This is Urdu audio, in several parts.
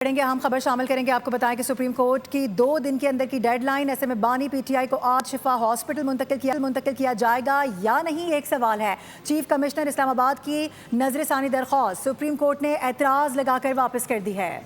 ہم خبر شامل کریں گے. آپ کو بتائیں کہ سپریم کورٹ کی 2 دن کے اندر کی ڈیڈ لائن. ایسے میں بانی پی ٹی آئی کو آج شفا ہاسپٹل منتقل کیا جائے گا یا نہیں، ایک سوال ہے. چیف کمشنر اسلام آباد کی نظر ثانی درخواست سپریم کورٹ نے اعتراض لگا کر واپس کر دی ہے.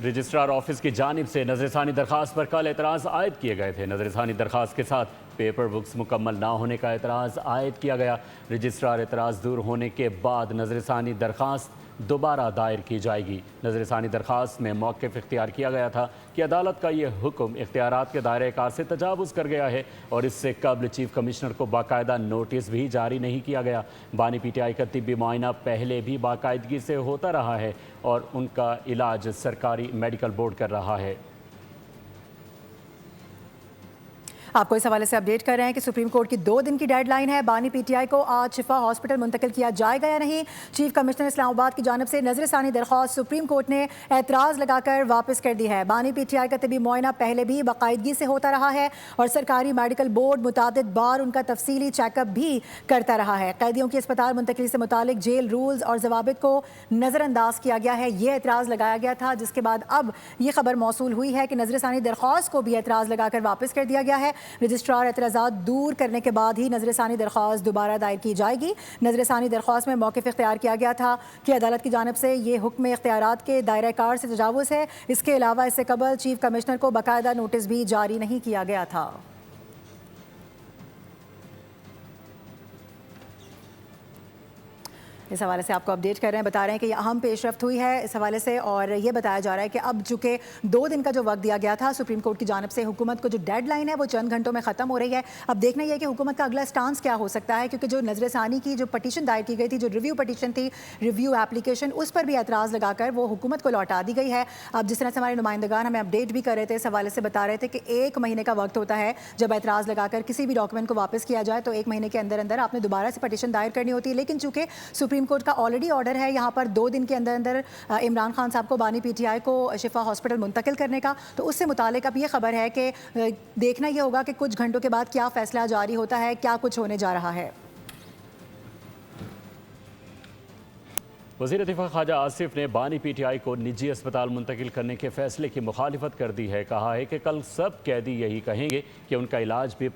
رجسٹرار آفس کی جانب سے نظر ثانی درخواست پر کل اعتراض عائد کیے گئے تھے. نظر ثانی درخواست کے ساتھ پیپر بکس مکمل نہ ہونے کا اعتراض عائد کیا گیا. رجسٹرار اعتراض دور ہونے کے بعد نظر ثانی درخواست دوبارہ دائر کی جائے گی. نظر ثانی درخواست میں موقف اختیار کیا گیا تھا کہ عدالت کا یہ حکم اختیارات کے دائرہ کار سے تجاوز کر گیا ہے اور اس سے قبل چیف کمشنر کو باقاعدہ نوٹس بھی جاری نہیں کیا گیا. بانی پی ٹی آئی کا طبی معائنہ پہلے بھی باقاعدگی سے ہوتا رہا ہے اور ان کا علاج سرکاری میڈیکل بورڈ کر رہا ہے. آپ کو اس حوالے سے اپڈیٹ کر رہے ہیں کہ سپریم کورٹ کی 2 دن کی ڈیڈ لائن ہے. بانی پی ٹی آئی کو آج شفا ہاسپٹل منتقل کیا جائے گا یا نہیں. چیف کمشنر اسلام آباد کی جانب سے نظر ثانی درخواست سپریم کورٹ نے اعتراض لگا کر واپس کر دی ہے. بانی پی ٹی آئی کا طبی معائنہ پہلے بھی باقاعدگی سے ہوتا رہا ہے اور سرکاری میڈیکل بورڈ متعدد بار ان کا تفصیلی چیک اپ بھی کرتا رہا ہے. قیدیوں کی اسپتال منتقلی سے متعلق جیل رولز اور ضوابط کو نظر انداز کیا گیا ہے. یہ اعتراض لگایا گیا تھا جس کے بعد اب یہ خبر موصول ہوئی ہے کہ نظر ثانی درخواست کو بھی اعتراض لگا کر واپس کر دیا گیا ہے. رجسٹرار اعتراضات دور کرنے کے بعد ہی نظر ثانی درخواست دوبارہ دائر کی جائے گی. نظر ثانی درخواست میں موقف اختیار کیا گیا تھا کہ عدالت کی جانب سے یہ حکم اختیارات کے دائرہ کار سے تجاوز ہے. اس کے علاوہ اس سے قبل چیف کمشنر کو باقاعدہ نوٹس بھی جاری نہیں کیا گیا تھا. اس حوالے سے آپ کو اپڈیٹ کر رہے ہیں، بتا رہے ہیں کہ یہ اہم پیش رفت ہوئی ہے اس حوالے سے اور یہ بتایا جا رہا ہے کہ اب چونکہ 2 دن کا جو وقت دیا گیا تھا سپریم کورٹ کی جانب سے حکومت کو جو ڈیڈ لائن ہے وہ چند گھنٹوں میں ختم ہو رہی ہے. اب دیکھنا یہ ہے کہ حکومت کا اگلا سٹانس کیا ہو سکتا ہے، کیونکہ جو نظر ثانی کی جو پٹیشن دائر کی گئی تھی، جو ریویو پٹیشن تھی، ریویو اپلیکیشن، اس پر بھی اعتراض لگا کر وہ حکومت کو لوٹا دی گئی ہے. اب جس طرح سے ہمارے نمائندگان ہمیں اپڈیٹ بھی کر رہے تھے، اس حوالے سے بتا رہے تھے کہ 1 مہینے کا وقت ہوتا ہے جب اعتراض لگا کر کسی بھی ڈاکومنٹ کو واپس کیا جائے تو 1 مہینے کے اندر اندر آپ نے دوبارہ سے پٹیشن دائر کرنی ہوتی ہے. لیکن چونکہ سپریم کورٹ کا آلریڈی آرڈر ہے یہاں پر 2 دن کے اندر اندر عمران خان صاحب کو بانی پی ٹی آئی کو شفا ہاسپٹل منتقل کرنے کا، تو اس سے متعلق اب یہ خبر ہے کہ دیکھنا یہ ہوگا کہ کچھ گھنٹوں کے بعد کیا فیصلہ جاری ہوتا ہے، کیا کچھ ہونے جا رہا ہے. وزیر دفاع خواجہ آصف نے بانی پی ٹی آئی کو نجی اسپتال منتقل کرنے کے فیصلے کی مخالفت کر دی ہے. کہا ہے کہ کل سب قیدی یہی کہیں گے کہ ان کا علاج بھی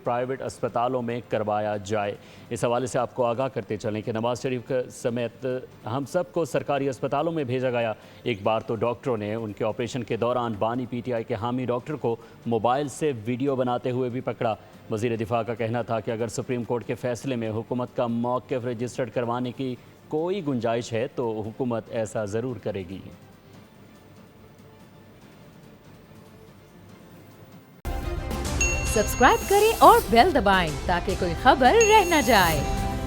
پرائیویٹ اسپتالوں میں کروایا جائے. اس حوالے سے آپ کو آگاہ کرتے چلیں کہ نواز شریف سمیت ہم سب کو سرکاری اسپتالوں میں بھیجا گیا. ایک بار تو ڈاکٹروں نے ان کے آپریشن کے دوران بانی پی ٹی آئی کے حامی ڈاکٹر کو موبائل سے ویڈیو بناتے ہوئے بھی پکڑا. وزیر دفاع کا کہنا تھا کہ اگر سپریم کورٹ کے فیصلے میں حکومت کا موقف رجسٹرڈ کروانے کی کوئی گنجائش ہے تو حکومت ایسا ضرور کرے گی. سبسکرائب کریں اور بیل دبائیں تاکہ کوئی خبر رہ نہ جائے.